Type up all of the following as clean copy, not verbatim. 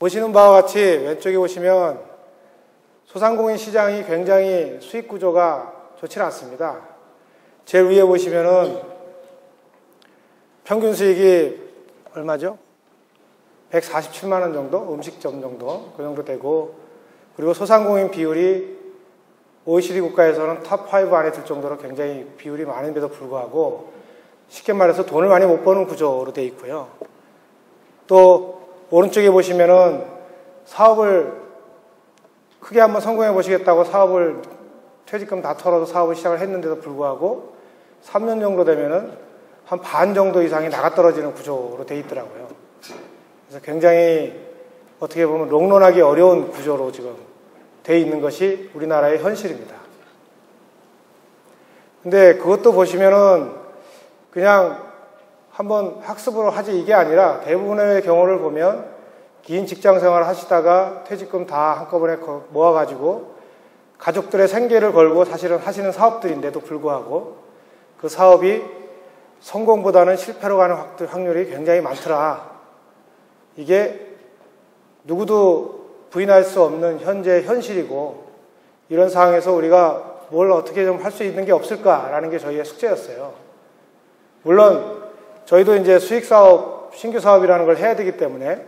보시는 바와 같이 왼쪽에 보시면 소상공인 시장이 굉장히 수익 구조가 좋지 않습니다. 제일 위에 보시면은 평균 수익이 얼마죠? 147만 원 정도? 음식점 정도? 그 정도 되고, 그리고 소상공인 비율이 OECD 국가에서는 탑5 안에 들 정도로 굉장히 비율이 많은데도 불구하고 쉽게 말해서 돈을 많이 못 버는 구조로 되어 있고요. 또 오른쪽에 보시면은 사업을 크게 한번 성공해 보시겠다고 사업을 퇴직금 다 털어서 사업을 시작을 했는데도 불구하고 3년 정도 되면은 한 반 정도 이상이 나가 떨어지는 구조로 되어 있더라고요. 그래서 굉장히 어떻게 보면 롱런하기 어려운 구조로 지금 되어 있는 것이 우리나라의 현실입니다. 근데 그것도 보시면은 그냥 한번 학습으로 하지 이게 아니라 대부분의 경우를 보면 긴 직장 생활을 하시다가 퇴직금 다 한꺼번에 모아가지고 가족들의 생계를 걸고 사실은 하시는 사업들인데도 불구하고 그 사업이 성공보다는 실패로 가는 확률이 굉장히 많더라. 이게 누구도 부인할 수 없는 현재 현실이고, 이런 상황에서 우리가 뭘 어떻게 좀 할 수 있는 게 없을까라는 게 저희의 숙제였어요. 물론 저희도 이제 수익사업, 신규 사업이라는 걸 해야 되기 때문에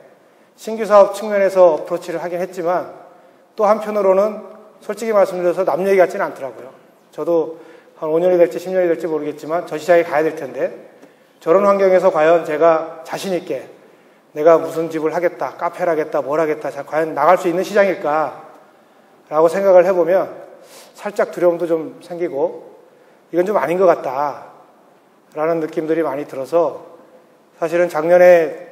신규 사업 측면에서 어프로치를 하긴 했지만, 또 한편으로는 솔직히 말씀드려서 남 얘기 같지는 않더라고요. 저도 한 5년이 될지 10년이 될지 모르겠지만 저 시장에 가야 될 텐데, 저런 환경에서 과연 제가 자신 있게 내가 무슨 집을 하겠다, 카페를 하겠다, 뭘 하겠다, 과연 나갈 수 있는 시장일까? 라고 생각을 해보면 살짝 두려움도 좀 생기고, 이건 좀 아닌 것 같다 라는 느낌들이 많이 들어서, 사실은 작년에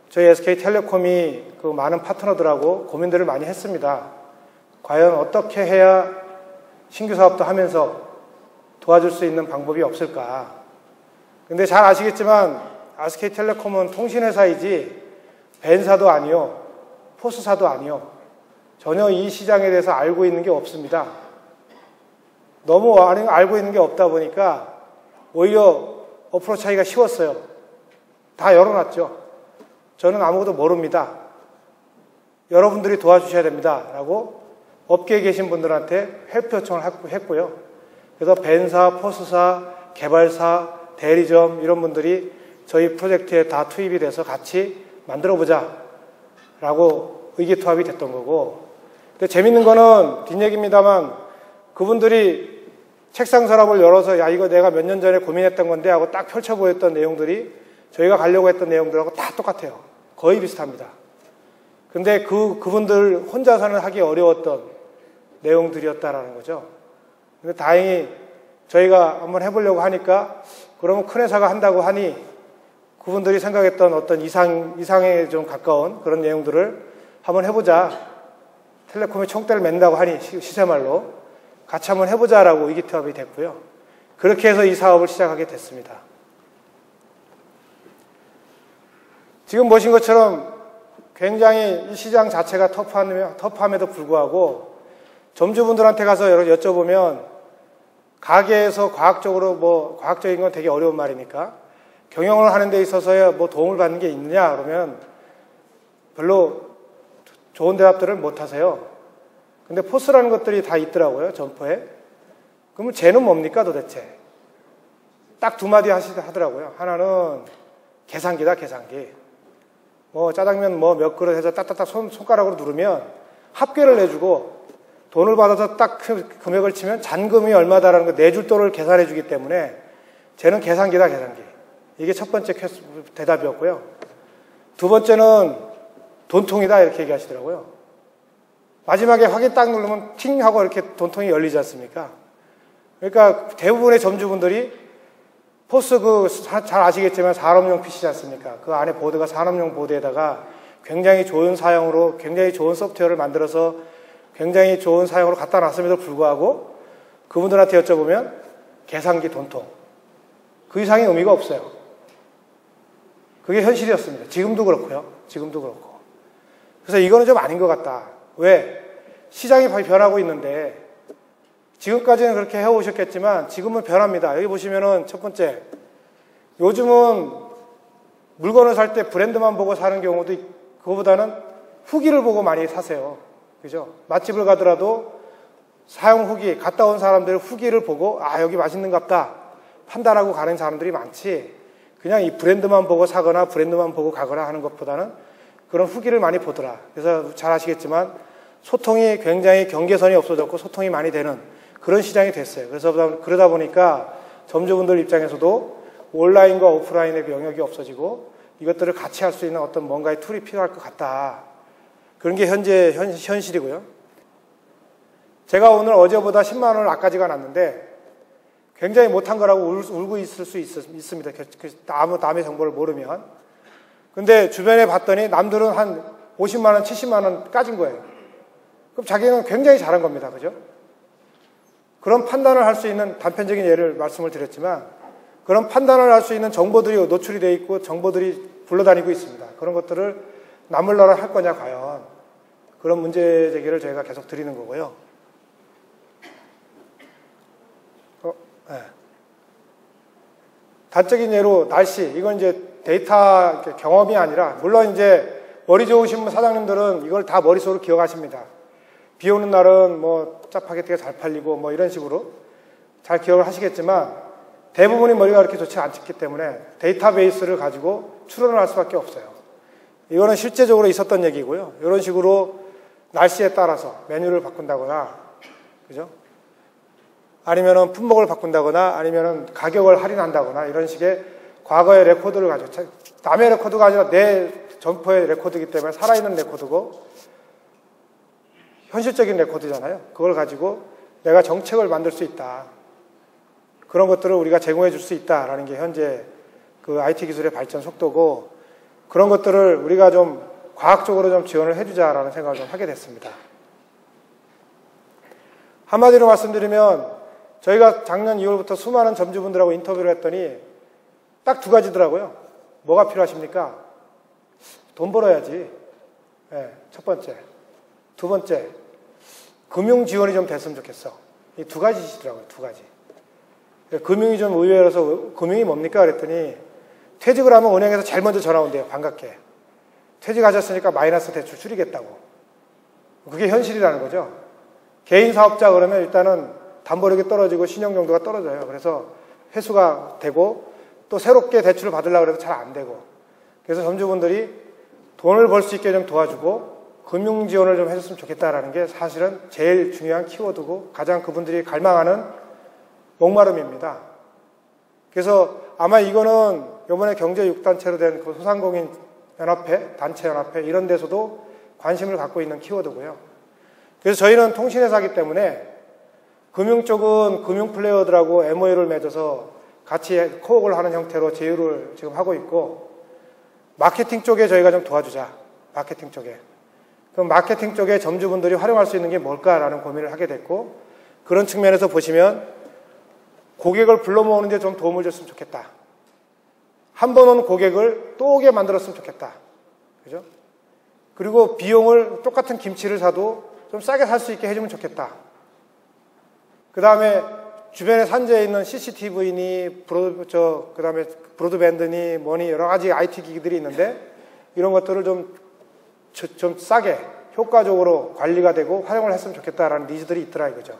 저희 SK텔레콤이 그 많은 파트너들하고 고민들을 많이 했습니다. 과연 어떻게 해야 신규 사업도 하면서 도와줄 수 있는 방법이 없을까? 근데 잘 아시겠지만 SK텔레콤은 통신회사이지 벤사도 아니요, 포스사도 아니요, 전혀 이 시장에 대해서 알고 있는 게 없습니다. 너무 알고 있는 게 없다 보니까 오히려 어프로치 하기가 쉬웠어요. 다 열어놨죠. 저는 아무것도 모릅니다. 여러분들이 도와주셔야 됩니다. 라고 업계에 계신 분들한테 헬프 요청을 했고요. 그래서 벤사, 포스사, 개발사, 대리점 이런 분들이 저희 프로젝트에 다 투입이 돼서 같이 만들어보자 라고 의기투합이 됐던 거고, 근데 재밌는 거는 뒷얘기입니다만 그분들이 책상 서랍을 열어서 야 이거 내가 몇 년 전에 고민했던 건데 하고 딱 펼쳐 보였던 내용들이 저희가 가려고 했던 내용들하고 다 똑같아요. 거의 비슷합니다. 근데 그분들 혼자서는 하기 어려웠던 내용들이었다라는 거죠. 근데 다행히 저희가 한번 해보려고 하니까, 그러면 큰 회사가 한다고 하니 그분들이 생각했던 어떤 이상에 좀 가까운 그런 내용들을 한번 해보자. 텔레콤이 총대를 맨다고 하니 시세말로 같이 한번 해보자라고 의기투합이 됐고요. 그렇게 해서 이 사업을 시작하게 됐습니다. 지금 보신 것처럼 굉장히 이 시장 자체가 터프함에도 불구하고 점주분들한테 가서 여쭤보면 가게에서 과학적인 건 되게 어려운 말이니까 경영을 하는 데 있어서야 뭐 도움을 받는 게 있느냐 그러면 별로 좋은 대답들을 못 하세요. 근데 포스라는 것들이 다 있더라고요, 점포에. 그러면 쟤는 뭡니까 도대체? 딱 두 마디 하더라고요. 하나는 계산기다, 계산기. 뭐 짜장면 뭐 몇 그릇 해서 딱딱딱 손가락으로 누르면 합계를 내주고, 돈을 받아서 딱 금액을 치면 잔금이 얼마다라는 거 내줄 돈을 계산해 주기 때문에 쟤는 계산기다, 계산기. 이게 첫 번째 대답이었고요. 두 번째는 돈통이다 이렇게 얘기하시더라고요. 마지막에 확인 딱 누르면 팅 하고 이렇게 돈통이 열리지 않습니까? 그러니까 대부분의 점주분들이 포스 잘 아시겠지만 산업용 PC지 않습니까? 그 안에 보드가 산업용 보드에다가 굉장히 좋은 사양으로 굉장히 좋은 소프트웨어를 만들어서 굉장히 좋은 사양으로 갖다 놨음에도 불구하고 그분들한테 여쭤보면 계산기, 돈통. 그 이상의 의미가 없어요. 그게 현실이었습니다. 지금도 그렇고요. 지금도 그렇고. 그래서 이거는 좀 아닌 것 같다. 왜? 시장이 변하고 있는데 지금까지는 그렇게 해오셨겠지만 지금은 변합니다. 여기 보시면은 첫 번째, 요즘은 물건을 살 때 브랜드만 보고 사는 경우도 그거보다는 후기를 보고 많이 사세요. 그죠? 맛집을 가더라도 사용 후기, 갔다 온 사람들 후기를 보고 아, 여기 맛있는갑다 판단하고 가는 사람들이 많지, 그냥 이 브랜드만 보고 사거나 브랜드만 보고 가거나 하는 것보다는 그런 후기를 많이 보더라. 그래서 잘 아시겠지만 소통이 굉장히 경계선이 없어졌고 소통이 많이 되는 그런 시장이 됐어요. 그래서 그러다 보니까 점주분들 입장에서도 온라인과 오프라인의 그 영역이 없어지고 이것들을 같이 할 수 있는 어떤 뭔가의 툴이 필요할 것 같다. 그런 게 현재 현실이고요. 제가 오늘 어제보다 10만 원을 낚아지가 났는데 굉장히 못한 거라고 울고 있을 수 있습니다. 남의 정보를 모르면. 근데 주변에 봤더니 남들은 한 50만 원, 70만 원 까진 거예요. 그럼 자기는 굉장히 잘한 겁니다. 그죠? 그런 판단을 할 수 있는 단편적인 예를 말씀을 드렸지만 그런 판단을 할 수 있는 정보들이 노출이 되어 있고 정보들이 굴러다니고 있습니다. 그런 것들을 남을러라 할 거냐 과연. 그런 문제 제기를 저희가 계속 드리는 거고요. 네. 단적인 예로 날씨, 이건 이제 데이터 경험이 아니라, 물론 이제 머리 좋으신 사장님들은 이걸 다 머릿속으로 기억하십니다. 비 오는 날은 뭐 짜파게티가 잘 팔리고 뭐 이런 식으로 잘 기억을 하시겠지만 대부분의 머리가 그렇게 좋지 않기 때문에 데이터베이스를 가지고 추론을 할 수밖에 없어요. 이거는 실제적으로 있었던 얘기고요. 이런 식으로 날씨에 따라서 메뉴를 바꾼다거나, 그죠? 아니면은 품목을 바꾼다거나 아니면은 가격을 할인한다거나 이런 식의 과거의 레코드를 가지고, 남의 레코드가 아니라 내 점포의 레코드이기 때문에 살아있는 레코드고 현실적인 레코드잖아요. 그걸 가지고 내가 정책을 만들 수 있다. 그런 것들을 우리가 제공해 줄 수 있다라는 게 현재 그 IT 기술의 발전 속도고, 그런 것들을 우리가 좀 과학적으로 좀 지원을 해주자라는 생각을 좀 하게 됐습니다. 한마디로 말씀드리면 저희가 작년 2월부터 수많은 점주분들하고 인터뷰를 했더니 딱 두 가지더라고요. 뭐가 필요하십니까? 돈 벌어야지. 네, 첫 번째. 두 번째, 금융 지원이 좀 됐으면 좋겠어. 이 두 가지시더라고요. 두 가지. 금융이 좀 의외라서 금융이 뭡니까? 그랬더니 퇴직을 하면 은행에서 제일 먼저 전화 온대요. 반갑게. 퇴직하셨으니까 마이너스 대출 줄이겠다고. 그게 현실이라는 거죠. 개인 사업자 그러면 일단은 담보력이 떨어지고 신용 정도가 떨어져요. 그래서 회수가 되고 또 새롭게 대출을 받으려고 해도 잘 안 되고. 그래서 점주분들이 돈을 벌 수 있게 좀 도와주고 금융 지원을 좀 해줬으면 좋겠다라는 게 사실은 제일 중요한 키워드고 가장 그분들이 갈망하는 목마름입니다. 그래서 아마 이거는 이번에 경제 6단체로 된 그 소상공인 연합회, 단체 연합회 이런 데서도 관심을 갖고 있는 키워드고요. 그래서 저희는 통신회사이기 때문에 금융 쪽은 금융 플레이어들하고 MOU를 맺어서 같이 코업을 하는 형태로 제휴를 지금 하고 있고, 마케팅 쪽에 저희가 좀 도와주자. 마케팅 쪽에. 그럼 마케팅 쪽에 점주분들이 활용할 수 있는 게 뭘까라는 고민을 하게 됐고, 그런 측면에서 보시면 고객을 불러 모으는 데 좀 도움을 줬으면 좋겠다. 한 번 온 고객을 또 오게 만들었으면 좋겠다. 그죠? 그리고 비용을 똑같은 김치를 사도 좀 싸게 살 수 있게 해주면 좋겠다. 그 다음에 주변에 산재에 있는 CCTV니, 그 다음에 브로드밴드니, 뭐니, 여러 가지 IT 기기들이 있는데, 이런 것들을 좀 싸게, 효과적으로 관리가 되고 활용을 했으면 좋겠다라는 니즈들이 있더라 이거죠.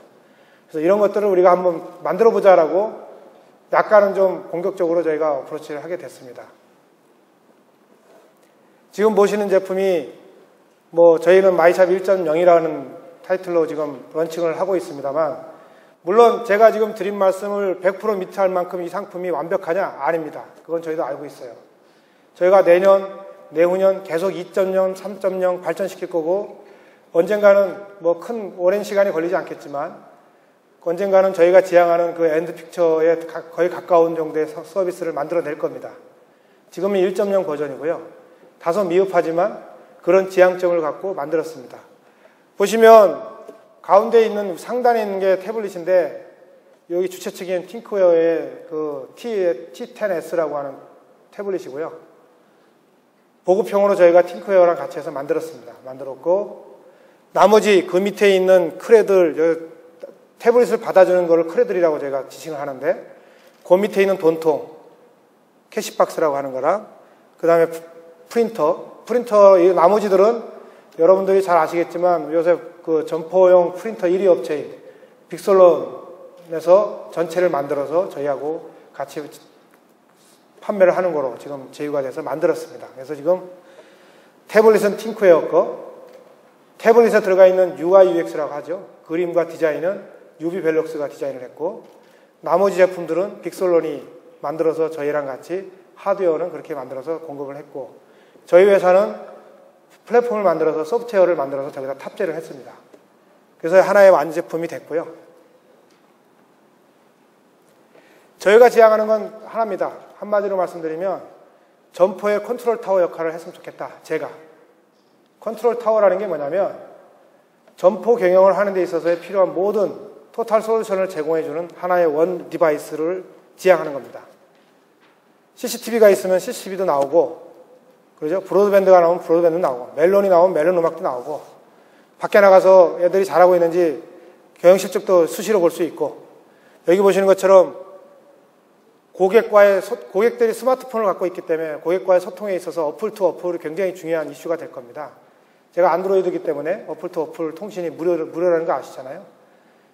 그래서 이런 것들을 우리가 한번 만들어 보자라고 약간은 좀 공격적으로 저희가 어프로치를 하게 됐습니다. 지금 보시는 제품이 뭐 저희는 마이샵 1.0이라는 타이틀로 지금 런칭을 하고 있습니다만, 물론 제가 지금 드린 말씀을 100% 미트할 만큼 이 상품이 완벽하냐? 아닙니다. 그건 저희도 알고 있어요. 저희가 내년, 내후년 계속 2.0, 3.0 발전시킬 거고, 언젠가는 뭐 큰 오랜 시간이 걸리지 않겠지만 언젠가는 저희가 지향하는 그 엔드 픽처에 거의 가까운 정도의 서비스를 만들어낼 겁니다. 지금은 1.0 버전이고요. 다소 미흡하지만 그런 지향점을 갖고 만들었습니다. 보시면 가운데 있는, 상단에 있는 게 태블릿인데, 여기 주최 측인 팅크웨어의 그 T10S라고 하는 태블릿이고요. 보급형으로 저희가 팅크웨어랑 같이 해서 만들었습니다. 만들었고, 나머지 그 밑에 있는 크레들, 태블릿을 받아주는 거를 크레들이라고 제가 지칭을 하는데, 그 밑에 있는 돈통, 캐시박스라고 하는 거랑, 그 다음에 프린터, 이 나머지들은 여러분들이 잘 아시겠지만 요새 그 점포용 프린터 1위 업체인 빅솔론에서 전체를 만들어서 저희하고 같이 판매를 하는 거로 지금 제휴가 돼서 만들었습니다. 그래서 지금 태블릿은 팅크웨어 거, 태블릿에 들어가 있는 UI, UX라고 하죠. 그림과 디자인은 유비벨록스가 디자인을 했고, 나머지 제품들은 빅솔론이 만들어서 저희랑 같이 하드웨어는 그렇게 만들어서 공급을 했고, 저희 회사는 플랫폼을 만들어서 소프트웨어를 만들어서 저기다 탑재를 했습니다. 그래서 하나의 완 제품이 됐고요. 저희가 지향하는 건 하나입니다. 한마디로 말씀드리면 점포의 컨트롤 타워 역할을 했으면 좋겠다. 제가. 컨트롤 타워라는 게 뭐냐면 점포 경영을 하는 데 있어서 필요한 모든 토탈 솔루션을 제공해주는 하나의 원 디바이스를 지향하는 겁니다. CCTV가 있으면 CCTV도 나오고, 그러죠? 브로드밴드가 나오면 브로드밴드도 나오고, 멜론이 나오면 멜론 음악도 나오고, 밖에 나가서 애들이 잘하고 있는지 경영 실적도 수시로 볼 수 있고, 여기 보시는 것처럼 고객들이 스마트폰을 갖고 있기 때문에 고객과의 소통에 있어서 어플 투 어플이 굉장히 중요한 이슈가 될 겁니다. 제가 안드로이드이기 때문에 어플 투 어플 통신이 무료라는 거 아시잖아요.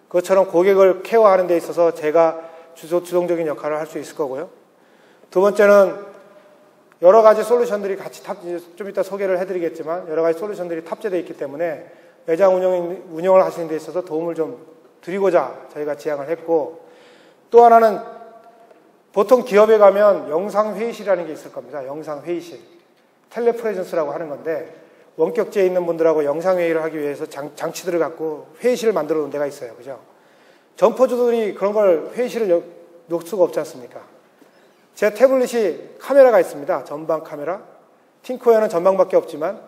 그것처럼 고객을 케어하는 데 있어서 제가 주동적인 역할을 할 수 있을 거고요. 두 번째는 여러 가지 솔루션들이 같이 좀 이따 소개를 해드리겠지만 여러 가지 솔루션들이 탑재되어 있기 때문에 매장 운영을 하시는 데 있어서 도움을 좀 드리고자 저희가 지향을 했고, 또 하나는 보통 기업에 가면 영상회의실이라는 게 있을 겁니다. 영상회의실. 텔레프레전스라고 하는 건데 원격지에 있는 분들하고 영상회의를 하기 위해서 장치들을 갖고 회의실을 만들어 놓은 데가 있어요. 그죠? 점포주들이 그런 걸 회의실을 놓을 수가 없지 않습니까? 제 태블릿이 카메라가 있습니다. 전방 카메라. 팅크웨어는 전방밖에 없지만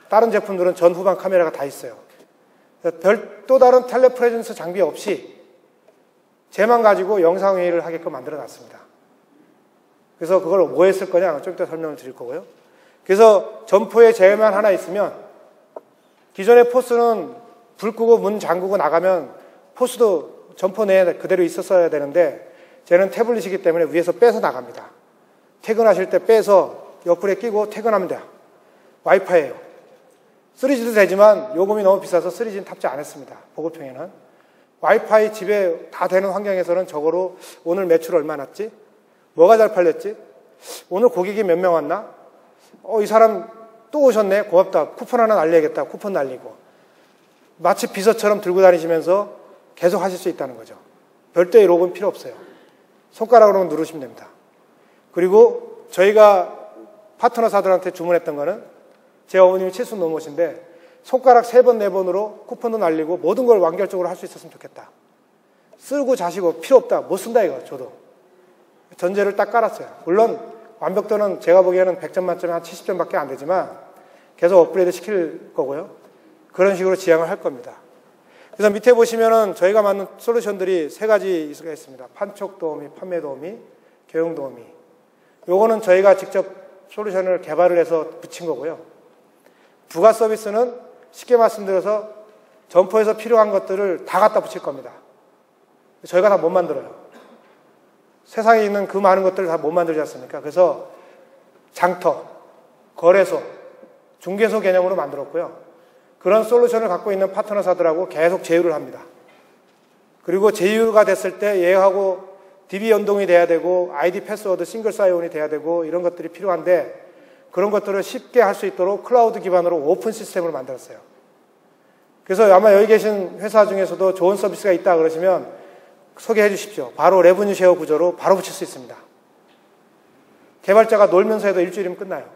다른 제품들은 전 후방 카메라가 다 있어요. 또 다른 텔레프레전스 장비 없이 쟤만 가지고 영상회의를 하게끔 만들어 놨습니다. 그래서 그걸 뭐 했을 거냐 좀 이따 설명을 드릴 거고요. 그래서 점포에 쟤만 하나 있으면 기존의 포스는 불 끄고 문 잠그고 나가면 포스도 점포 내에 그대로 있었어야 되는데 쟤는 태블릿이기 때문에 위에서 빼서 나갑니다. 퇴근하실 때 빼서 옆구리에 끼고 퇴근하면 돼요. 와이파이예요. 3G도 되지만 요금이 너무 비싸서 3G는 탑재 안 했습니다. 보급형에는. 와이파이 집에 다 되는 환경에서는 저거로 오늘 매출 얼마 났지? 뭐가 잘 팔렸지? 오늘 고객이 몇 명 왔나? 이 사람 또 오셨네? 고맙다. 쿠폰 하나 날려야겠다. 쿠폰 날리고. 마치 비서처럼 들고 다니시면서 계속 하실 수 있다는 거죠. 별도의 로그는 필요 없어요. 손가락으로만 누르시면 됩니다. 그리고 저희가 파트너사들한테 주문했던 거는 제 어머님이 70 넘으신데 손가락 3번, 4번으로 쿠폰도 날리고 모든 걸 완결적으로 할 수 있었으면 좋겠다. 쓰고 자시고 필요 없다. 못 쓴다 이거 저도. 전제를 딱 깔았어요. 물론 완벽도는 제가 보기에는 100점 만점에 한 70점밖에 안 되지만 계속 업그레이드 시킬 거고요. 그런 식으로 지향을 할 겁니다. 그래서 밑에 보시면은 저희가 만든 솔루션들이 3가지가 있습니다. 판촉 도우미, 판매 도우미, 경영 도우미. 요거는 저희가 직접 솔루션을 개발을 해서 붙인 거고요. 부가 서비스는 쉽게 말씀드려서 점포에서 필요한 것들을 다 갖다 붙일 겁니다. 저희가 다 못 만들어요. 세상에 있는 그 많은 것들을 다 못 만들지 않습니까? 그래서 장터, 거래소, 중개소 개념으로 만들었고요. 그런 솔루션을 갖고 있는 파트너사들하고 계속 제휴를 합니다. 그리고 제휴가 됐을 때 얘하고 DB 연동이 돼야 되고 아이디 패스워드 싱글 사이온이 돼야 되고 이런 것들이 필요한데 그런 것들을 쉽게 할 수 있도록 클라우드 기반으로 오픈 시스템을 만들었어요. 그래서 아마 여기 계신 회사 중에서도 좋은 서비스가 있다 그러시면 소개해 주십시오. 바로 레브뉴 쉐어 구조로 바로 붙일 수 있습니다. 개발자가 놀면서 해도 일주일이면 끝나요.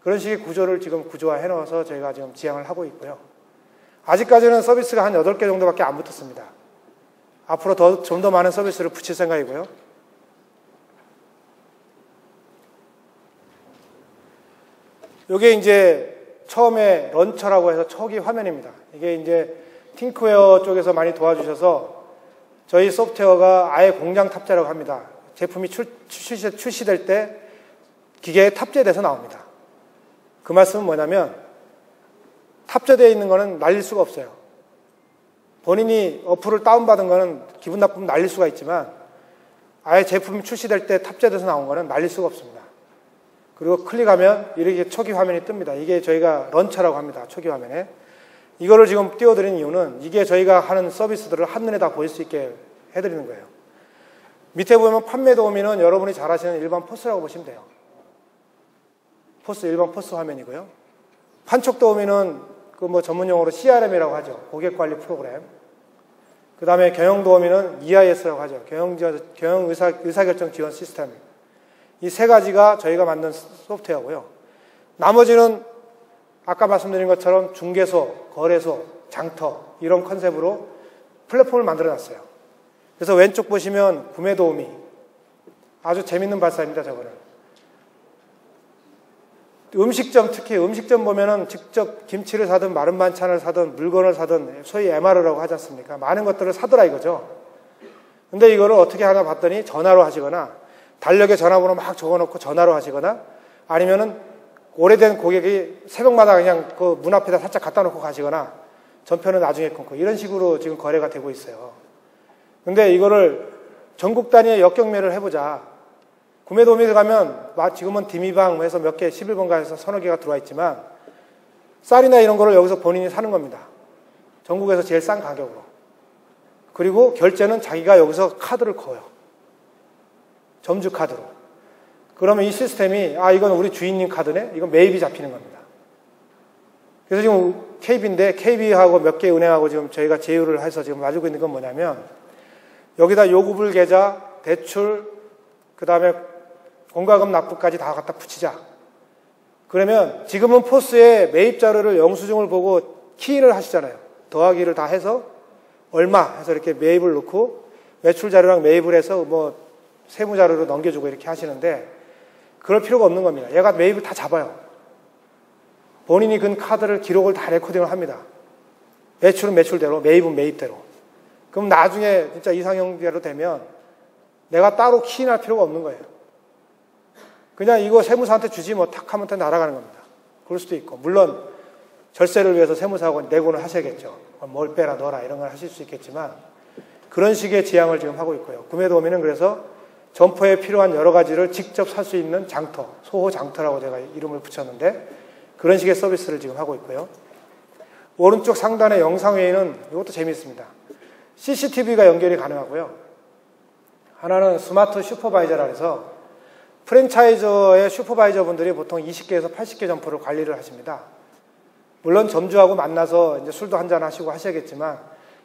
그런 식의 구조를 지금 구조화해 넣어서 저희가 지금 지향을 하고 있고요. 아직까지는 서비스가 한 8개 정도밖에 안 붙었습니다. 앞으로 좀 더 많은 서비스를 붙일 생각이고요. 이게 이제 처음에 런처라고 해서 초기 화면입니다. 이게 이제 팅크웨어 쪽에서 많이 도와주셔서 저희 소프트웨어가 아예 공장 탑재라고 합니다. 제품이 출시될 때 기계에 탑재돼서 나옵니다. 그 말씀은 뭐냐면 탑재되어 있는 거는 날릴 수가 없어요. 본인이 어플을 다운받은 거는 기분 나쁘면 날릴 수가 있지만 아예 제품이 출시될 때 탑재돼서 나온 거는 날릴 수가 없습니다. 그리고 클릭하면 이렇게 초기 화면이 뜹니다. 이게 저희가 런처라고 합니다. 초기 화면에. 이거를 지금 띄워드린 이유는 이게 저희가 하는 서비스들을 한눈에 다 보일 수 있게 해드리는 거예요. 밑에 보면 판매 도우미는 여러분이 잘 아시는 일반 포스라고 보시면 돼요. 포스, 일반 포스 화면이고요. 판촉 도우미는 그 뭐 전문 용어로 CRM이라고 하죠. 고객 관리 프로그램. 그 다음에 경영 도우미는 EIS라고 하죠. 경영 의사결정 지원 시스템. 이 세 가지가 저희가 만든 소프트웨어고요. 나머지는 아까 말씀드린 것처럼 중개소, 거래소, 장터 이런 컨셉으로 플랫폼을 만들어 놨어요. 그래서 왼쪽 보시면 구매 도우미. 아주 재밌는 발사입니다, 저거는. 음식점, 특히 음식점 보면은 직접 김치를 사든 마른 반찬을 사든 물건을 사든 소위 MR라고 하지 않습니까? 많은 것들을 사더라 이거죠. 근데 이거를 어떻게 하나 봤더니 전화로 하시거나 달력에 전화번호 막 적어놓고 전화로 하시거나 아니면은 오래된 고객이 새벽마다 그냥 그 문 앞에다 살짝 갖다 놓고 가시거나 전표는 나중에 끊고 이런 식으로 지금 거래가 되고 있어요. 근데 이거를 전국 단위의 역경매를 해보자. 구매 도우미에 가면 지금은 디미방 해서 몇 개, 11번가에서 서너 개가 들어와 있지만 쌀이나 이런 거를 여기서 본인이 사는 겁니다. 전국에서 제일 싼 가격으로. 그리고 결제는 자기가 여기서 카드를 꺼요. 점주 카드로. 그러면 이 시스템이 이건 우리 주인님 카드네? 이건 매입이 잡히는 겁니다. 그래서 지금 KB인데 KB하고 몇 개 은행하고 지금 저희가 제휴를 해서 지금 가지고 있는 건 뭐냐면 여기다 요구불 계좌, 대출, 그 다음에 공과금 납부까지 다 갖다 붙이자. 그러면 지금은 포스에 매입 자료를 영수증을 보고 키를 하시잖아요. 더하기를 다 해서 얼마 해서 이렇게 매입을 넣고 매출 자료랑 매입을 해서 뭐 세무 자료로 넘겨주고 이렇게 하시는데 그럴 필요가 없는 겁니다. 얘가 매입을 다 잡아요. 본인이 근 카드를 기록을 다 레코딩을 합니다. 매출은 매출대로, 매입은 매입대로. 그럼 나중에 진짜 이상형대로 되면 내가 따로 키인할 필요가 없는 거예요. 그냥 이거 세무사한테 주지 뭐 탁 하면 날아가는 겁니다. 그럴 수도 있고. 물론 절세를 위해서 세무사하고 내고는 하셔야겠죠. 뭘 빼라 넣어라 이런 걸 하실 수 있겠지만 그런 식의 지향을 지금 하고 있고요. 구매 도우미는 그래서 점포에 필요한 여러 가지를 직접 살 수 있는 장터, 소호 장터라고 제가 이름을 붙였는데 그런 식의 서비스를 지금 하고 있고요. 오른쪽 상단의 영상회의는 이것도 재미있습니다. CCTV가 연결이 가능하고요. 하나는 스마트 슈퍼바이저라 해서 프랜차이저의 슈퍼바이저 분들이 보통 20개에서 80개 점포를 관리를 하십니다. 물론 점주하고 만나서 이제 술도 한잔 하시고 하셔야겠지만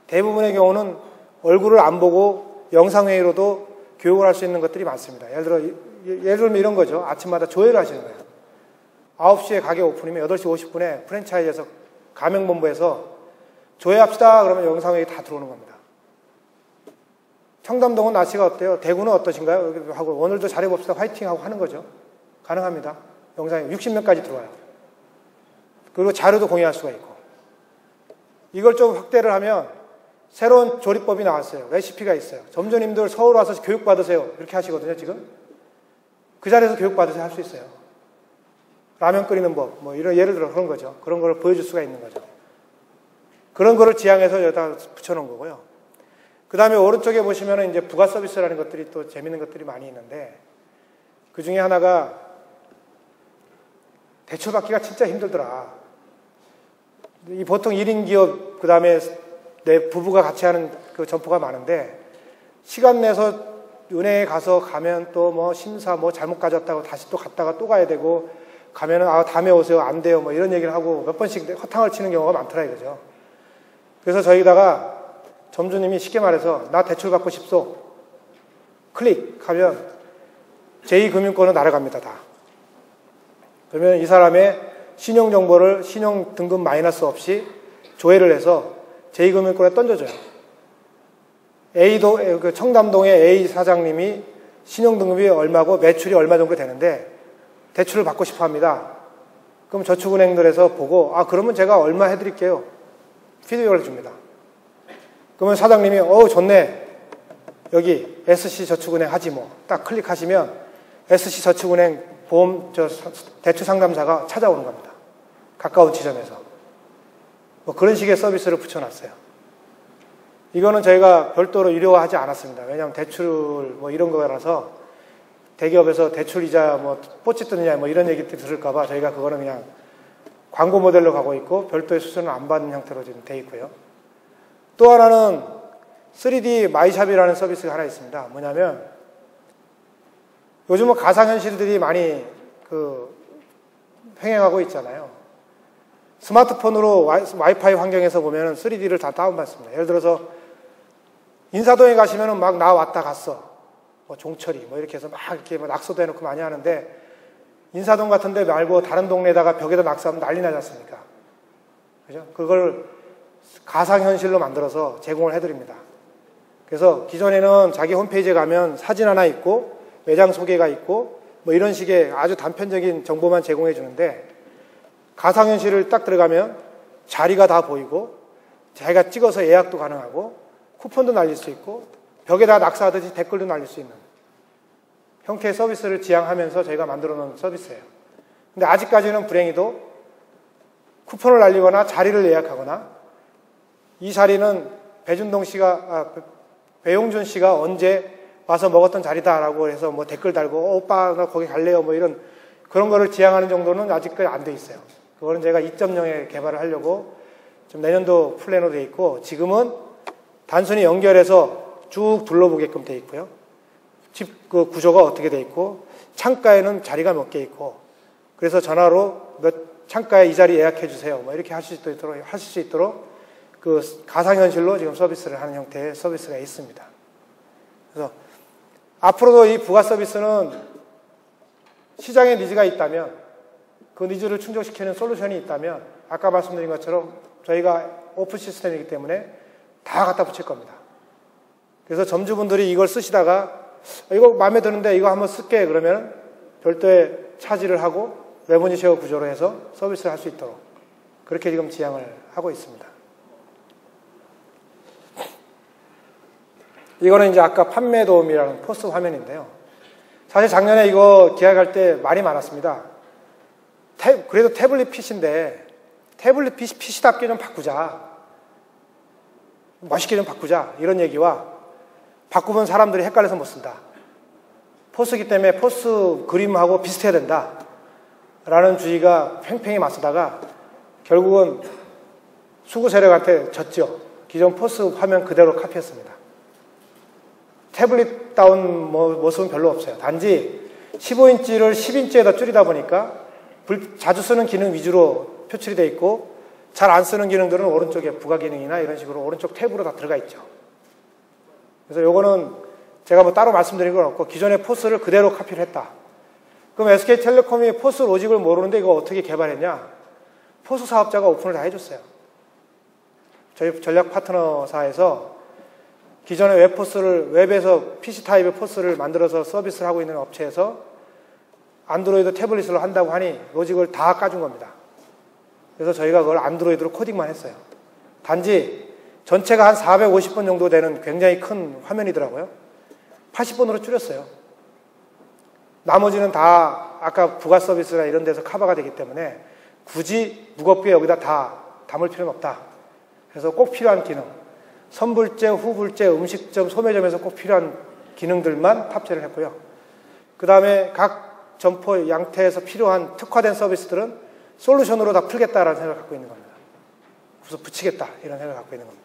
대부분의 경우는 얼굴을 안 보고 영상회의로도 교육을 할 수 있는 것들이 많습니다. 예를 들면 이런 거죠. 아침마다 조회를 하시는 거예요. 9시에 가게 오픈이면 8시 50분에 프랜차이즈에서 가맹본부에서 조회합시다. 그러면 영상회의 다 들어오는 겁니다. 청담동은 날씨가 어때요? 대구는 어떠신가요? 하고 오늘도 잘해봅시다. 화이팅 하고 하는 거죠. 가능합니다. 영상이 60명까지 들어와요. 그리고 자료도 공유할 수가 있고. 이걸 좀 확대를 하면 새로운 조리법이 나왔어요. 레시피가 있어요. 점주님들 서울 와서 교육받으세요. 이렇게 하시거든요, 지금. 그 자리에서 교육받으세요. 할 수 있어요. 라면 끓이는 법, 뭐 이런 예를 들어 그런 거죠. 그런 걸 보여줄 수가 있는 거죠. 그런 거를 지향해서 여기다 붙여놓은 거고요. 그 다음에 오른쪽에 보시면은 이제 부가 서비스라는 것들이 또 재밌는 것들이 많이 있는데 그 중에 하나가 대출받기가 진짜 힘들더라. 이 보통 1인 기업, 그 다음에 내 부부가 같이 하는 그 점포가 많은데 시간 내서 은행에 가면 또 뭐 심사 뭐 잘못 가졌다고 다시 또 갔다가 또 가야 되고 가면은 다음에 오세요. 안 돼요. 뭐 이런 얘기를 하고 몇 번씩 허탕을 치는 경우가 많더라 이거죠. 그래서 저희다가 점주님이 쉽게 말해서 나 대출 받고 싶소. 클릭하면 제2금융권은 날아갑니다. 다. 그러면 이 사람의 신용정보를 신용 등급 마이너스 없이 조회를 해서 제2금융권에 던져줘요. 그 청담동의 A 사장님이 신용등급이 얼마고 매출이 얼마 정도 되는데 대출을 받고 싶어 합니다. 그럼 저축은행들에서 보고 그러면 제가 얼마 해드릴게요. 피드백을 줍니다. 그러면 사장님이 좋네. 여기 SC저축은행 하지 뭐. 딱 클릭하시면 SC저축은행 대출 상담사가 찾아오는 겁니다. 가까운 지점에서. 뭐 그런 식의 서비스를 붙여놨어요. 이거는 저희가 별도로 유료화하지 않았습니다. 왜냐하면 대출 뭐 이런 거라서 대기업에서 대출이자 뭐 뽀찌 뜨느냐 뭐 이런 얘기 들을까봐 저희가 그거는 그냥 광고 모델로 가고 있고 별도의 수수료는 안 받는 형태로 지금 돼 있고요. 또 하나는 3D 마이샵이라는 서비스가 하나 있습니다. 뭐냐면 요즘은 가상현실들이 많이 횡행하고 있잖아요. 스마트폰으로 와이파이 환경에서 보면은 3D를 다 다운받습니다. 예를 들어서 인사동에 가시면은 막 나 왔다 갔어. 뭐 종처리 뭐 이렇게 해서 막 이렇게 뭐 낙서도 해놓고 많이 하는데 인사동 같은 데 말고 다른 동네에다가 벽에다 낙서하면 난리 나지 않습니까? 그죠? 그걸 가상현실로 만들어서 제공을 해드립니다. 그래서 기존에는 자기 홈페이지에 가면 사진 하나 있고 매장 소개가 있고 뭐 이런 식의 아주 단편적인 정보만 제공해 주는데 가상현실을 딱 들어가면 자리가 다 보이고 자기가 찍어서 예약도 가능하고 쿠폰도 날릴 수 있고 벽에다 낙서하듯이 댓글도 날릴 수 있는 형태의 서비스를 지향하면서 저희가 만들어 놓은 서비스예요. 근데 아직까지는 불행히도 쿠폰을 날리거나 자리를 예약하거나 이 자리는 배용준 씨가 언제 와서 먹었던 자리다라고 해서 뭐 댓글 달고 오빠 나 거기 갈래요 뭐 이런 그런 거를 지향하는 정도는 아직까지 안 돼 있어요. 그거는 제가 2.0에 개발을 하려고 좀 내년도 플랜으로 돼 있고 지금은 단순히 연결해서 쭉 둘러보게끔 돼 있고요. 집 그 구조가 어떻게 돼 있고 창가에는 자리가 몇 개 있고 그래서 전화로 창가에 이 자리 예약해 주세요. 뭐 이렇게 하실 수 있도록 그 가상현실로 지금 서비스를 하는 형태의 서비스가 있습니다. 그래서 앞으로도 이 부가 서비스는 시장에 니즈가 있다면 그 니즈를 충족시키는 솔루션이 있다면 아까 말씀드린 것처럼 저희가 오픈 시스템이기 때문에 다 갖다 붙일 겁니다. 그래서 점주분들이 이걸 쓰시다가 이거 마음에 드는데 이거 한번 쓸게 그러면 별도의 차지를 하고 레버니지 쉐어 구조로 해서 서비스를 할 수 있도록 그렇게 지금 지향을 하고 있습니다. 이거는 이제 아까 판매 도움이라는 포스 화면인데요. 사실 작년에 이거 기획할 때 말이 많았습니다. 그래도 태블릿 PC인데 태블릿 PC답게 좀 바꾸자. 멋있게 좀 바꾸자. 이런 얘기와 바꾸면 사람들이 헷갈려서 못 쓴다. 포스기 때문에 포스 그림하고 비슷해야 된다. 라는 주의가 팽팽히 맞서다가 결국은 수구 세력한테 졌죠. 기존 포스 화면 그대로 카피했습니다. 태블릿다운 모습은 별로 없어요. 단지 15인치를 10인치에다 줄이다 보니까 자주 쓰는 기능 위주로 표출이 되어 있고 잘 안 쓰는 기능들은 오른쪽에 부가 기능이나 이런 식으로 오른쪽 탭으로 다 들어가 있죠. 그래서 요거는 제가 뭐 따로 말씀드린 건 없고 기존의 포스를 그대로 카피를 했다. 그럼 SK텔레콤이 포스 로직을 모르는데 이거 어떻게 개발했냐? 포스 사업자가 오픈을 다 해줬어요. 저희 전략 파트너사에서 기존의 웹에서 PC 타입의 포스를 만들어서 서비스를 하고 있는 업체에서 안드로이드 태블릿으로 한다고 하니 로직을 다 까준 겁니다. 그래서 저희가 그걸 안드로이드로 코딩만 했어요. 단지 전체가 한 450번 정도 되는 굉장히 큰 화면이더라고요. 80번으로 줄였어요. 나머지는 다 아까 부가 서비스나 이런 데서 커버가 되기 때문에 굳이 무겁게 여기다 다 담을 필요는 없다. 그래서 꼭 필요한 기능, 선불제, 후불제, 음식점, 소매점에서 꼭 필요한 기능들만 탑재를 했고요. 그 다음에 각 점포 양태에서 필요한 특화된 서비스들은 솔루션으로 다 풀겠다라는 생각을 갖고 있는 겁니다. 그래서 붙이겠다 이런 생각을 갖고 있는 겁니다.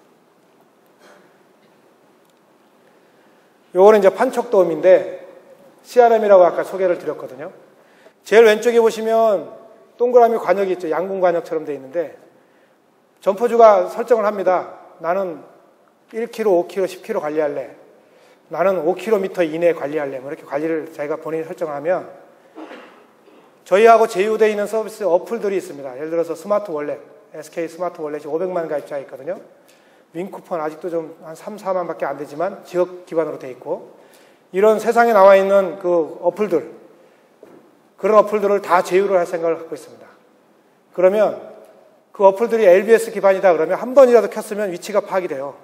요거는 이제 판촉도움인데 CRM이라고 아까 소개를 드렸거든요. 제일 왼쪽에 보시면 동그라미 관역이 있죠. 양분 관역처럼 되어 있는데 점포주가 설정을 합니다. 나는 1km, 5km, 10km 관리할래. 나는 5km 이내에 관리할래. 뭐 이렇게 관리를 자기가 본인이 설정하면 저희하고 제휴되어 있는 서비스 어플들이 있습니다. 예를 들어서 스마트 월렛, SK 스마트 월렛이 500만 가입자가 있거든요. 윈쿠폰 아직도 좀 한 3, 4만 밖에 안 되지만 지역 기반으로 되어 있고 이런 세상에 나와 있는 그 어플들 그런 어플들을 다 제휴를 할 생각을 갖고 있습니다. 그러면 그 어플들이 LBS 기반이다 그러면 한 번이라도 켰으면 위치가 파악이 돼요.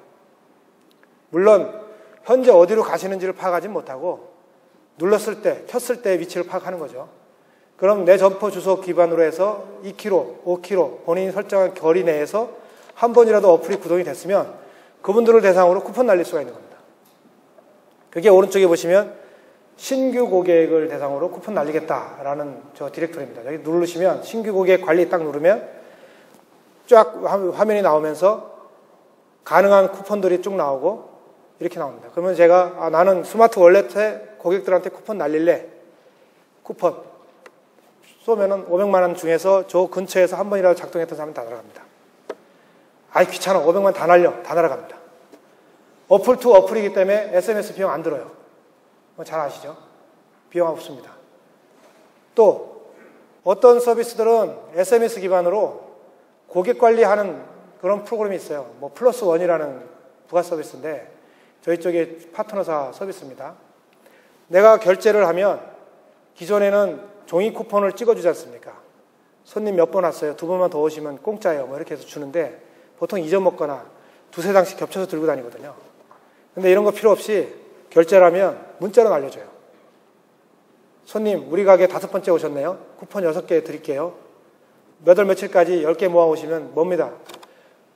물론 현재 어디로 가시는지를 파악하지 못하고 눌렀을 때, 켰을 때 위치를 파악하는 거죠. 그럼 내 점포 주소 기반으로 해서 2km, 5km 본인이 설정한 거리 내에서 한 번이라도 어플이 구동이 됐으면 그분들을 대상으로 쿠폰 날릴 수가 있는 겁니다. 그게 오른쪽에 보시면 신규 고객을 대상으로 쿠폰 날리겠다라는 저 디렉토리입니다. 여기 누르시면 신규 고객 관리 딱 누르면 쫙 화면이 나오면서 가능한 쿠폰들이 쭉 나오고 이렇게 나옵니다. 그러면 제가 나는 스마트 월렛에 고객들한테 쿠폰 날릴래. 쿠폰 쏘면은 500만 원 중에서 저 근처에서 한 번이라도 작동했던 사람은 다 날아갑니다. 아이 귀찮아. 500만 다 날아갑니다. 어플 투 어플이기 때문에 SMS 비용 안 들어요. 잘 아시죠? 비용 없습니다. 또 어떤 서비스들은 SMS 기반으로 고객 관리하는 그런 프로그램이 있어요. 뭐 플러스 원이라는 부가 서비스인데 저희 쪽에 파트너사 서비스입니다. 내가 결제를 하면 기존에는 종이 쿠폰을 찍어주지 않습니까? 손님 몇 번 왔어요. 2번만 더 오시면 공짜예요. 뭐 이렇게 해서 주는데 보통 잊어먹거나 두세 장씩 겹쳐서 들고 다니거든요. 근데 이런 거 필요 없이 결제를 하면 문자로 알려줘요. 손님, 우리 가게 5번째 오셨네요. 쿠폰 6개 드릴게요. 몇 월 며칠까지 10개 모아 오시면 뭡니다.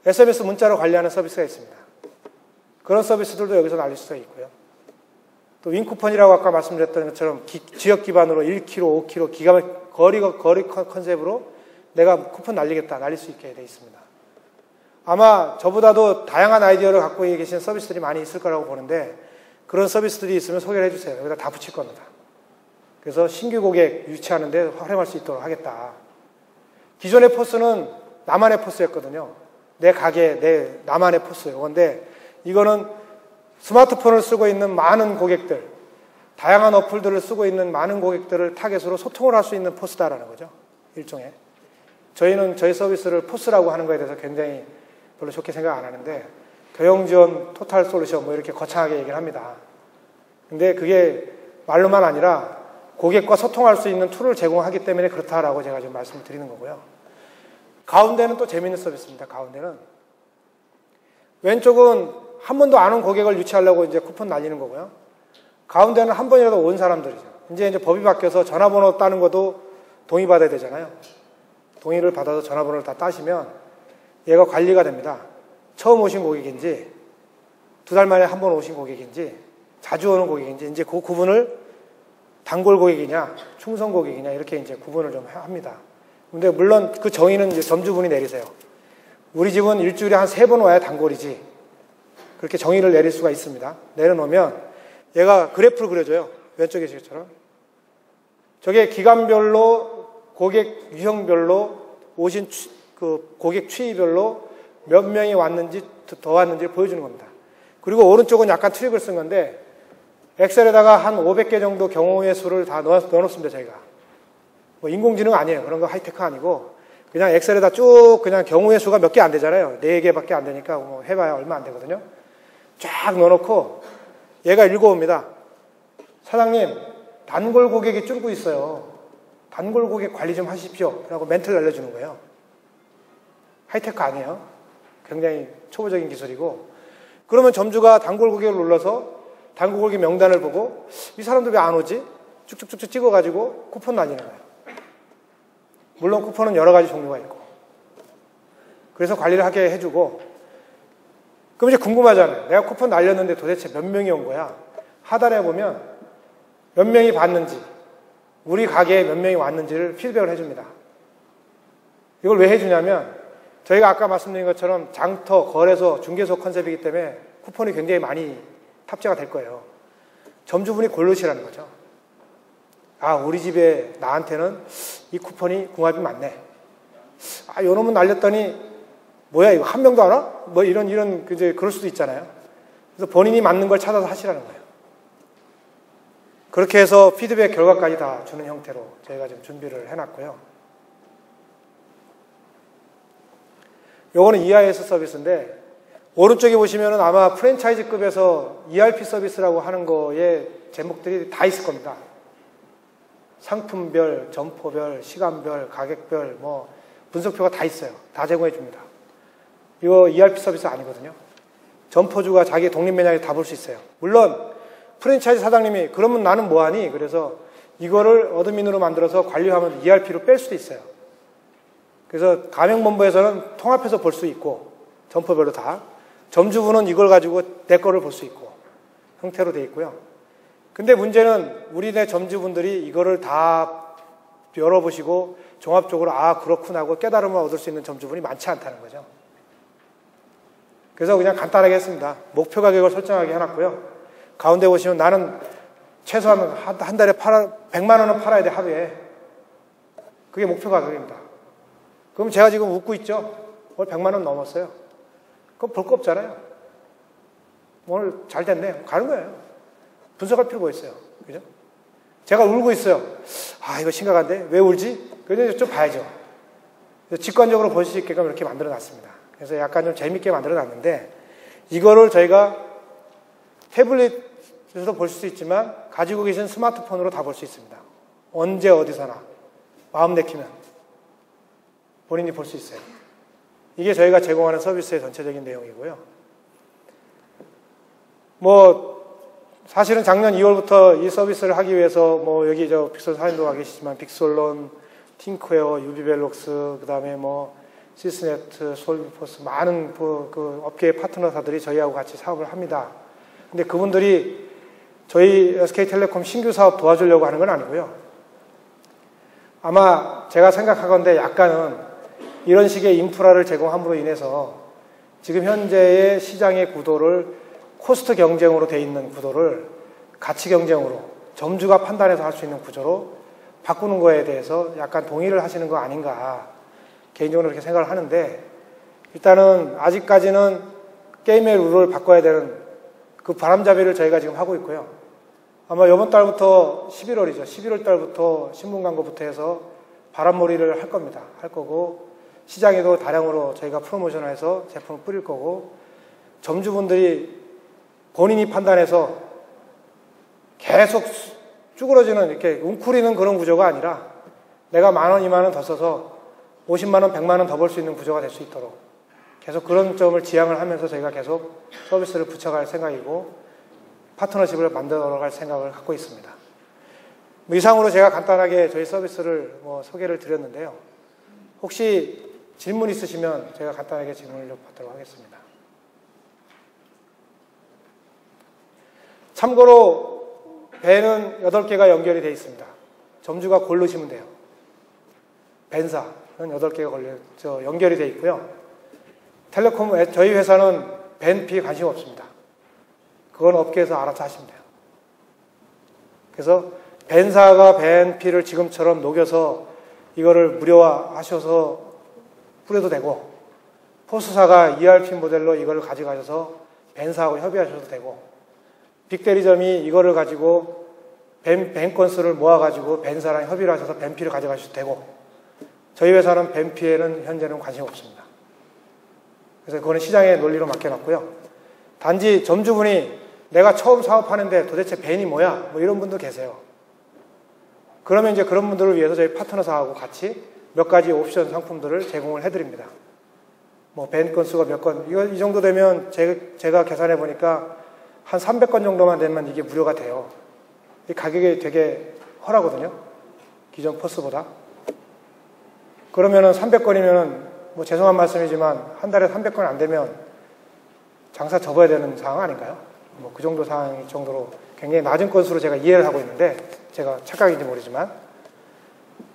SMS 문자로 관리하는 서비스가 있습니다. 그런 서비스들도 여기서 날릴 수가 있고요. 또 윈쿠폰이라고 아까 말씀드렸던 것처럼 지역 기반으로 1km, 5km 거리 컨셉으로 내가 쿠폰 날릴 수 있게 되어 있습니다. 아마 저보다도 다양한 아이디어를 갖고 계신 서비스들이 많이 있을 거라고 보는데 그런 서비스들이 있으면 소개를 해주세요. 여기다 다 붙일 겁니다. 그래서 신규 고객 유치하는 데 활용할 수 있도록 하겠다. 기존의 포스는 나만의 포스였거든요. 내 가게, 나만의 포스예요. 그런데 이거는 스마트폰을 쓰고 있는 많은 고객들, 다양한 어플들을 쓰고 있는 많은 고객들을 타겟으로 소통을 할 수 있는 포스다라는 거죠. 일종의. 저희는 저희 서비스를 포스라고 하는 거에 대해서 굉장히 별로 좋게 생각 안 하는데 교형지원, 토탈 솔루션 뭐 이렇게 거창하게 얘기를 합니다. 근데 그게 말로만 아니라 고객과 소통할 수 있는 툴을 제공하기 때문에 그렇다라고 제가 지금 말씀을 드리는 거고요. 가운데는 또 재미있는 서비스입니다. 가운데는 왼쪽은 한 번도 안 온 고객을 유치하려고 이제 쿠폰 날리는 거고요. 가운데는 한 번이라도 온 사람들이죠. 이제 법이 바뀌어서 전화번호 따는 것도 동의 받아야 되잖아요. 동의를 받아서 전화번호를 다 따시면 얘가 관리가 됩니다. 처음 오신 고객인지 2달 만에 한 번 오신 고객인지 자주 오는 고객인지 이제 그 구분을 단골 고객이냐 충성 고객이냐 이렇게 이제 구분을 좀 합니다. 근데 물론 그 정의는 이제 점주분이 내리세요. 우리 집은 일주일에 한 3번 와야 단골이지. 그렇게 정의를 내릴 수가 있습니다. 내려놓으면 얘가 그래프를 그려줘요. 왼쪽에 지금처럼. 저게 기간별로 고객 유형별로 오신 그 고객 추이별로 몇 명이 왔는지 더 왔는지를 보여주는 겁니다. 그리고 오른쪽은 약간 트릭을 쓴 건데 엑셀에다가 한 500개 정도 경우의 수를 다 넣어놓습니다. 저희가. 뭐 인공지능 아니에요. 그런 거 하이테크 아니고 그냥 엑셀에다 쭉 그냥 경우의 수가 몇 개 안 되잖아요. 4개밖에 안 되니까 뭐 해봐야 얼마 안 되거든요. 쫙 넣어놓고 얘가 읽어옵니다. 사장님, 단골 고객이 줄고 있어요. 단골 고객 관리 좀 하십시오. 라고 멘트를 알려주는 거예요. 하이테크 아니에요. 굉장히 초보적인 기술이고 그러면 점주가 단골 고객을 눌러서 단골 고객 명단을 보고 이 사람들 왜 안 오지? 쭉쭉쭉쭉 찍어가지고 쿠폰 날리는 거예요. 물론 쿠폰은 여러 가지 종류가 있고 그래서 관리를 하게 해주고 그럼 이제 궁금하잖아요. 내가 쿠폰 날렸는데 도대체 몇 명이 온 거야? 하단에 보면 몇 명이 봤는지 우리 가게에 몇 명이 왔는지를 피드백을 해줍니다. 이걸 왜 해주냐면 저희가 아까 말씀드린 것처럼 장터, 거래소, 중개소 컨셉이기 때문에 쿠폰이 굉장히 많이 탑재가 될 거예요. 점주분이 고르시라는 거죠. 아, 우리 집에 나한테는 이 쿠폰이 궁합이 맞네. 아, 요놈은 날렸더니 뭐야 이거 한 명도 안 와? 뭐 이런 이제 그럴 수도 있잖아요. 그래서 본인이 맞는 걸 찾아서 하시라는 거예요. 그렇게 해서 피드백 결과까지 다 주는 형태로 저희가 지금 준비를 해놨고요. 요거는 EIS 서비스인데 오른쪽에 보시면은 아마 프랜차이즈급에서 ERP 서비스라고 하는 거에 제목들이 다 있을 겁니다. 상품별, 점포별, 시간별, 가격별, 뭐 분석표가 다 있어요. 다 제공해 줍니다. 이거 ERP 서비스 아니거든요. 점포주가 자기 독립 매장에 다 볼 수 있어요. 물론 프랜차이즈 사장님이 그러면 나는 뭐하니? 그래서 이거를 어드민으로 만들어서 관리하면 ERP로 뺄 수도 있어요. 그래서 가맹본부에서는 통합해서 볼 수 있고 점포별로 다 점주분은 이걸 가지고 내 거를 볼 수 있고 형태로 되어 있고요. 근데 문제는 우리네 점주분들이 이거를 다 열어보시고 종합적으로 아 그렇구나 하고 깨달음을 얻을 수 있는 점주분이 많지 않다는 거죠. 그래서 그냥 간단하게 했습니다. 목표 가격을 설정하게 해놨고요. 가운데 보시면 나는 최소한 한 달에 100만 원은 팔아야 돼, 하루에. 그게 목표 가격입니다. 그럼 제가 지금 웃고 있죠? 오늘 100만 원 넘었어요. 그럼 볼 거 없잖아요. 오늘 잘 됐네. 가는 거예요. 분석할 필요가 있어요. 그죠? 제가 울고 있어요. 아, 이거 심각한데? 왜 울지? 그래서 좀 봐야죠. 직관적으로 볼 수 있게끔 이렇게 만들어 놨습니다. 그래서 약간 좀 재밌게 만들어 놨는데, 이거를 저희가 태블릿에서도 볼 수 있지만, 가지고 계신 스마트폰으로 다 볼 수 있습니다. 언제 어디서나. 마음 내키면. 본인이 볼 수 있어요. 이게 저희가 제공하는 서비스의 전체적인 내용이고요. 사실은 작년 2월부터 이 서비스를 하기 위해서 여기 빅솔 사장님도 와 계시지만 빅솔론, 팅크웨어, 유비벨록스, 그 다음에 시스네트, 솔비포스 많은 그 업계의 파트너사들이 저희하고 같이 사업을 합니다. 근데 그분들이 저희 SK텔레콤 신규 사업 도와주려고 하는 건 아니고요. 아마 제가 생각하건대 약간은 이런 식의 인프라를 제공함으로 인해서 지금 현재의 시장의 구도를 코스트 경쟁으로 돼 있는 구도를 가치 경쟁으로 점주가 판단해서 할 수 있는 구조로 바꾸는 거에 대해서 약간 동의를 하시는 거 아닌가 개인적으로 그렇게 생각을 하는데, 일단은 아직까지는 게임의 룰을 바꿔야 되는 그 바람잡이를 저희가 지금 하고 있고요. 아마 이번 달부터 11월이죠. 11월 달부터 신문 광고부터 해서 바람몰이를 할 겁니다. 할 거고, 시장에도 다량으로 저희가 프로모션을 해서 제품을 뿌릴 거고, 점주분들이 본인이 판단해서 계속 쭈그러지는 이렇게 웅크리는 그런 구조가 아니라 내가 10,000원, 20,000원 더 써서 50만원, 100만원 더 벌 수 있는 구조가 될 수 있도록 계속 그런 점을 지향을 하면서 저희가 계속 서비스를 붙여갈 생각이고 파트너십을 만들어갈 생각을 갖고 있습니다. 이상으로 제가 간단하게 저희 서비스를 소개를 드렸는데요. 혹시 질문 있으시면 제가 간단하게 질문을 좀 받도록 하겠습니다. 참고로 밴은 8개가 연결이 되어 있습니다. 점주가 고르시면 돼요. 밴사는 8개가 연결이 되어 있고요. 텔레콤, 저희 회사는 밴피 관심 없습니다. 그건 업계에서 알아서 하시면 돼요. 그래서 밴사가 밴피를 지금처럼 녹여서 이거를 무료화하셔서 뿌려도 되고, 포스사가 ERP 모델로 이걸 가져가셔서 밴사하고 협의하셔도 되고, 빅대리점이 이거를 가지고 밴 건수를 모아가지고 밴사랑 협의를 하셔서 밴피를 가져가셔도 되고, 저희 회사는 밴피에는 현재는 관심 없습니다. 그래서 그거는 시장의 논리로 맡겨놨고요. 단지 점주분이 내가 처음 사업하는데 도대체 밴이 뭐야? 이런 분도 계세요. 그러면 이제 그런 분들을 위해서 저희 파트너사하고 같이 몇 가지 옵션 상품들을 제공을 해드립니다. 밴 건수가 몇 건, 이 정도 되면 제가 계산해 보니까 한 300건 정도만 되면 이게 무료가 돼요. 이 가격이 되게 헐하거든요. 기존 포스보다. 그러면은 300건이면은 죄송한 말씀이지만 한 달에 300건 안 되면 장사 접어야 되는 상황 아닌가요? 그 정도 상황일 정도로 굉장히 낮은 건수로 제가 이해를 하고 있는데, 제가 착각인지 모르지만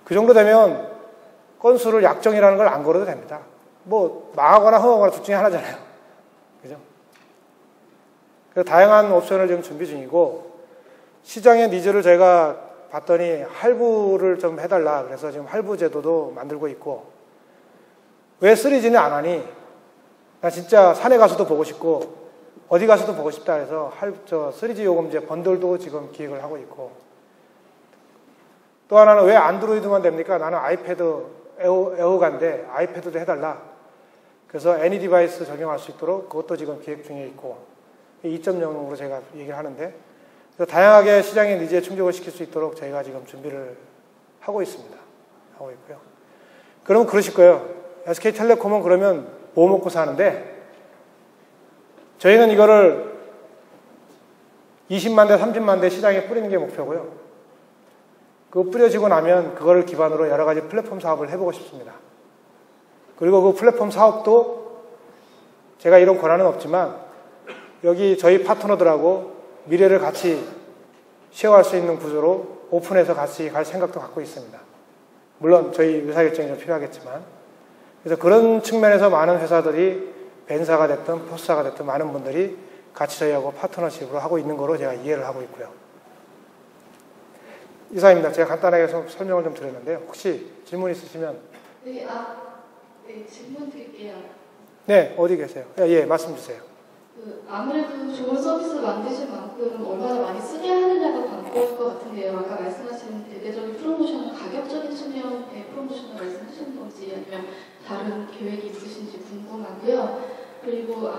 그 정도 되면 건수를 약정이라는 걸 안 걸어도 됩니다. 망하거나 흥하거나 둘 중에 하나잖아요. 그죠? 그래서 다양한 옵션을 지금 준비 중이고, 시장의 니즈를 저희가 봤더니 할부를 좀 해달라. 그래서 지금 할부 제도도 만들고 있고, 왜 3G는 안 하니? 나 진짜 산에 가서도 보고 싶고, 어디 가서도 보고 싶다 해서 3G 요금제 번들도 지금 기획을 하고 있고, 또 하나는 왜 안드로이드만 됩니까? 나는 아이패드 애호가인데 아이패드도 해달라. 그래서 애니 디바이스 적용할 수 있도록 그것도 지금 기획 중에 있고, 2.0으로 제가 얘기를 하는데, 그래서 다양하게 시장의 니즈에 충족을 시킬 수 있도록 저희가 지금 준비를 하고 있습니다. 하고 있고요. 그러면 그러실 거예요. SK텔레콤은 그러면 뭐 먹고 사는데, 저희는 이거를 20만 대, 30만 대 시장에 뿌리는 게 목표고요. 그거 뿌려지고 나면 그거를 기반으로 여러 가지 플랫폼 사업을 해보고 싶습니다. 그리고 그 플랫폼 사업도 제가 이런 권한은 없지만 여기 저희 파트너들하고 미래를 같이 쉐어할 수 있는 구조로 오픈해서 같이 갈 생각도 갖고 있습니다. 물론 저희 의사결정이 좀 필요하겠지만, 그래서 그런 측면에서 많은 회사들이 벤사가 됐든 포스사가 됐든 많은 분들이 같이 저희하고 파트너십으로 하고 있는 거로 제가 이해를 하고 있고요. 이상입니다. 제가 간단하게 설명을 좀 드렸는데요. 혹시 질문 있으시면. 네, 네, 질문 드릴게요. 네, 어디 계세요? 예, 말씀 주세요. 아무래도 좋은 서비스 만드신 만큼 얼마나 많이 쓰게 하느냐가 관건일 것 같은데요. 아까 말씀하신 대대적인 프로모션은 가격적인 측면의 프로모션을 말씀하시는 건지 아니면 다른 계획이 있으신지 궁금하고요. 그리고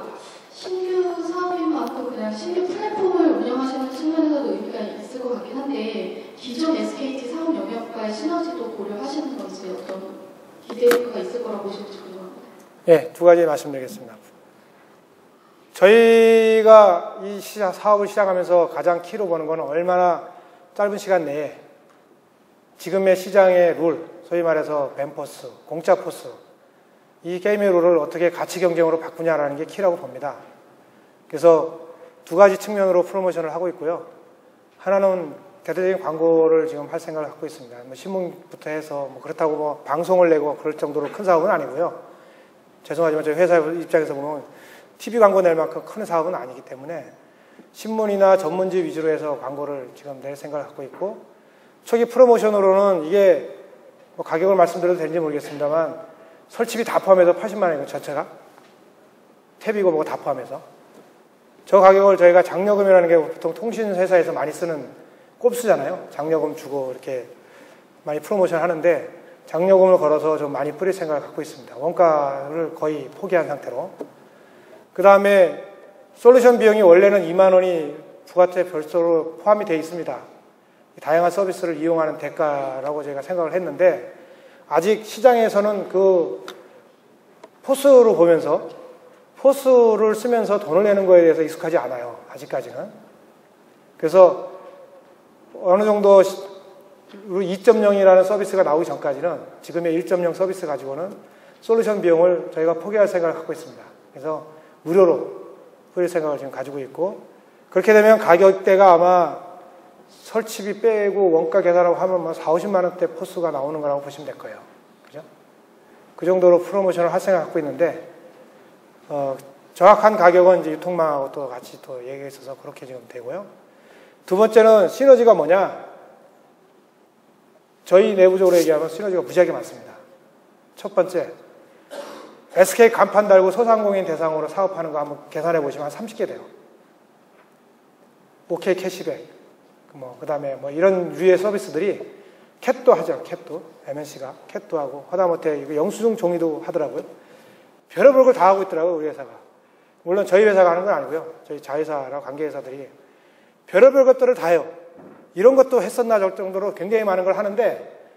신규 사업인 만큼 그냥 신규 플랫폼을 운영하시는 측면에서도 의미가 있을 것 같긴 한데 기존 SKT 사업 영역과의 시너지도 고려하시는 건지 어떤 기대가 있을 거라고 보시는지 궁금합니다. 네, 두 가지 말씀드리겠습니다. 저희가 이 사업을 시작하면서 가장 키로 보는 것은 얼마나 짧은 시간 내에 지금의 시장의 룰, 소위 말해서 벤포스, 공짜 포스, 이 게임의 룰을 어떻게 가치 경쟁으로 바꾸냐라는 게 키라고 봅니다. 그래서 두 가지 측면으로 프로모션을 하고 있고요. 하나는 대대적인 광고를 지금 할 생각을 갖고 있습니다. 신문부터 해서 그렇다고 방송을 내고 그럴 정도로 큰 사업은 아니고요. 죄송하지만 저희 회사 입장에서 보면 TV 광고 낼 만큼 큰 사업은 아니기 때문에 신문이나 전문지 위주로 해서 광고를 지금 낼 생각을 갖고 있고, 초기 프로모션으로는 이게 가격을 말씀드려도 되는지 모르겠습니다만 설치비 다 포함해서 80만 원이고 전체가 탭이고 뭐고 다 포함해서 저 가격을 저희가 장려금이라는 게 보통 통신회사에서 많이 쓰는 꼼수잖아요. 장려금 주고 이렇게 많이 프로모션 하는데 장려금을 걸어서 좀 많이 뿌릴 생각을 갖고 있습니다. 원가를 거의 포기한 상태로. 그 다음에 솔루션 비용이 원래는 2만 원이 부가세 별도로 포함이 되어 있습니다. 다양한 서비스를 이용하는 대가라고 저희가 생각을 했는데 아직 시장에서는 그 포스로 보면서 포스를 쓰면서 돈을 내는 거에 대해서 익숙하지 않아요. 아직까지는. 그래서 어느 정도 2.0이라는 서비스가 나오기 전까지는 지금의 1.0 서비스 가지고는 솔루션 비용을 저희가 포기할 생각을 갖고 있습니다. 그래서 무료로 뿌릴 생각을 지금 가지고 있고, 그렇게 되면 가격대가 아마 설치비 빼고 원가 계산하고 하면 4, 50만 원대 포스가 나오는 거라고 보시면 될 거예요. 그죠? 그 정도로 프로모션을 할 생각을 갖고 있는데, 정확한 가격은 이제 유통망하고 또 같이 또 얘기가 있어서 그렇게 지금 되고요. 두 번째는 시너지가 뭐냐? 저희 내부적으로 얘기하면 시너지가 무지하게 많습니다. 첫 번째, SK 간판 달고 소상공인 대상으로 사업하는 거 한번 계산해 보시면 한 30개 돼요. OK 캐시백, 그 다음에 이런 류의 서비스들이 캣도 하죠. 캣도. MNC가 캣도 하고, 하다못해 영수증 종이도 하더라고요. 별의별 걸 다 하고 있더라고요, 우리 회사가. 물론 저희 회사가 하는 건 아니고요. 저희 자회사랑 관계회사들이 별의별 것들을 다 해요. 이런 것도 했었나 할 정도로 굉장히 많은 걸 하는데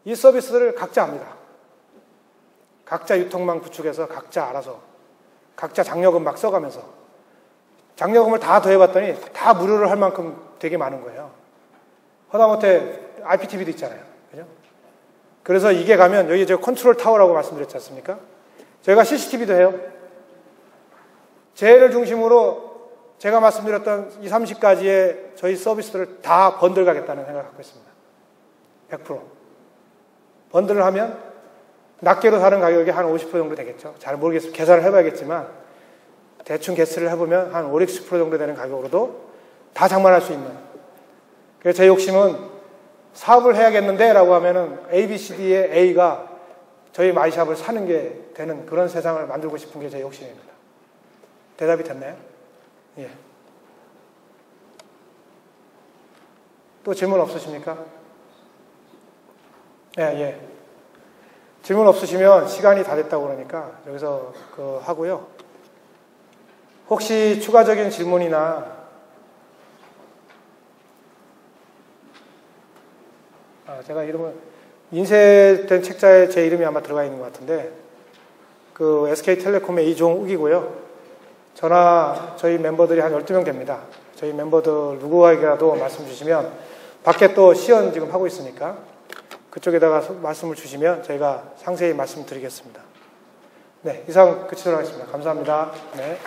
이 서비스를 각자 합니다. 각자 유통망 구축해서 각자 알아서 각자 장려금 막 써가면서 장려금을 다 더해봤더니 다 무료로 할 만큼 되게 많은 거예요. 하다못해 IPTV도 있잖아요. 그죠? 그래서 이게 가면 여기 제가 컨트롤 타워라고 말씀드렸지 않습니까? 저희가 CCTV도 해요. 쟤를 중심으로 제가 말씀드렸던 20, 30가지의 저희 서비스들을 다 번들 가겠다는 생각을 갖고 있습니다. 100%. 번들을 하면 낱개로 사는 가격이 한 50% 정도 되겠죠. 잘 모르겠어요. 계산을 해봐야겠지만 대충 개수를 해보면 한 5, 60% 정도 되는 가격으로도 다 장만할 수 있는. 그래서 제 욕심은 사업을 해야겠는데 라고 하면은 A, B, C, D의 A가 저희 마이샵을 사는 게 되는 그런 세상을 만들고 싶은 게 제 욕심입니다. 대답이 됐나요? 예. 또 질문 없으십니까? 예. 질문 없으시면 시간이 다 됐다고 그러니까 여기서 하고요. 혹시 추가적인 질문이나 제가 이름을 인쇄된 책자에 제 이름이 아마 들어가 있는 것 같은데 SK텔레콤의 이종욱이고요. 저나 저희 멤버들이 한 12명 됩니다. 저희 멤버들 누구에게라도 말씀 주시면 밖에 또 시연 지금 하고 있으니까 그쪽에다가 말씀을 주시면 저희가 상세히 말씀드리겠습니다. 네, 이상 그치도록 하겠습니다. 감사합니다. 네.